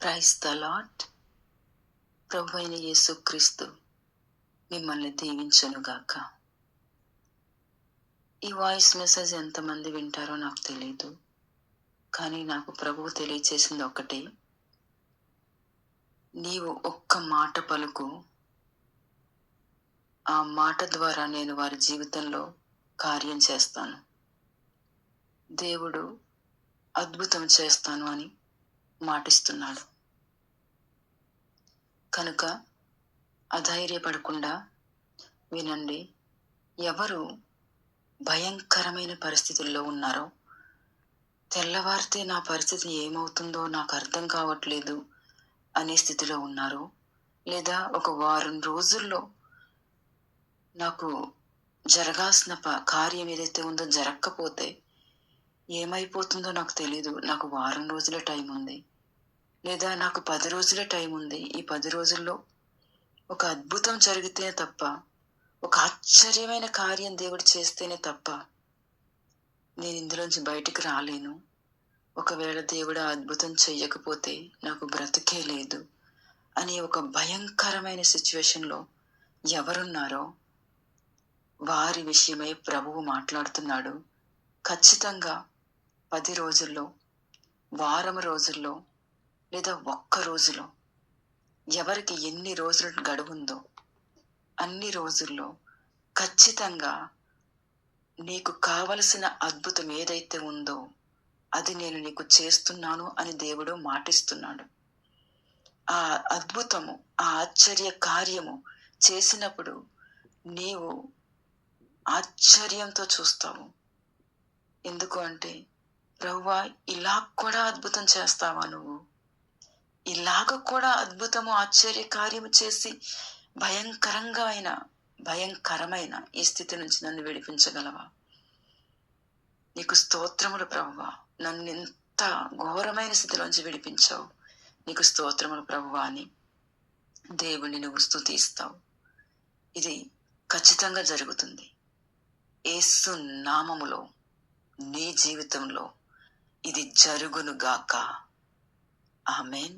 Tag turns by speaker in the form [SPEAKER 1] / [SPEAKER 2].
[SPEAKER 1] Praise the lord. ప్రభు అయిన యేసుక్రీస్తు మిమ్మల్ని దీవించునుగాక. ఈ వాయిస్ మెసేజ్ ఎంతమంది వింటారో నాకు తెలియదు, కానీ నాకు ప్రభువు తెలియచేసింది ఒకటే: నీవు ఒక్క మాట పలుకు, ఆ మాట ద్వారా నేను వారి జీవితంలో కార్యం చేస్తాను, దేవుడు అద్భుతం చేస్తాను అని మాటిస్తున్నాడు. కనుక అధైర్యపడకుండా వినండి. ఎవరు భయంకరమైన పరిస్థితుల్లో ఉన్నారో, తెల్లవారితే నా పరిస్థితి ఏమవుతుందో నాకు అర్థం కావట్లేదు అనే స్థితిలో ఉన్నారో, లేదా ఒక వారం రోజుల్లో నాకు జరగాల్సిన కార్యం ఏదైతే ఉందో జరగకపోతే ఏమైపోతుందో నాకు తెలీదు, నాకు వారం రోజుల టైం ఉంది, లేదా నాకు 10 రోజుల టైం ఉంది, ఈ 10 రోజుల్లో ఒక అద్భుతం జరిగితే తప్ప, ఒక ఆశ్చర్యమైన కార్యం దేవుడు చేస్తేనే తప్ప నేను ఇందులోంచి బయటికి రాలేను, ఒకవేళ దేవుడు ఆ అద్భుతం చెయ్యకపోతే నాకు బ్రతికే లేదు అనే ఒక భయంకరమైన సిచ్యువేషన్లో ఎవరున్నారో వారి విషయమై ప్రభువు మాట్లాడుతున్నాడు. ఖచ్చితంగా 10 రోజుల్లో, వారం రోజుల్లో, లేదా ఒక్క రోజులో, ఎవరికి ఎన్ని రోజులు గడువుందో అన్ని రోజుల్లో ఖచ్చితంగా నీకు కావలసిన అద్భుతం ఏదైతే ఉందో అది నేను నీకు చేస్తున్నాను అని దేవుడు మాటిస్తున్నాడు. ఆ అద్భుతము, ఆ ఆశ్చర్య కార్యము చేసినప్పుడు నీవు ఆశ్చర్యంతో చూస్తావు. ఎందుకు అంటే, ప్రభువా ఇలా కూడా అద్భుతం చేస్తావా నువ్వు? ఇలాగ కూడా అద్భుతము ఆశ్చర్య కార్యము చేసి భయంకరమైన ఈ స్థితి నుంచి నన్ను విడిపించగలవా? నీకు స్తోత్రములు ప్రభువా, నన్ను ఎంత ఘోరమైన స్థితిలోంచి విడిపించావు, నీకు స్తోత్రములు ప్రభువా అని దేవుణ్ణి నువ్వు స్తుతిస్తావు. ఇది ఖచ్చితంగా జరుగుతుంది. యేసు నామములో నీ జీవితంలో ఇది జరుగునుగాక. ఆమేన్.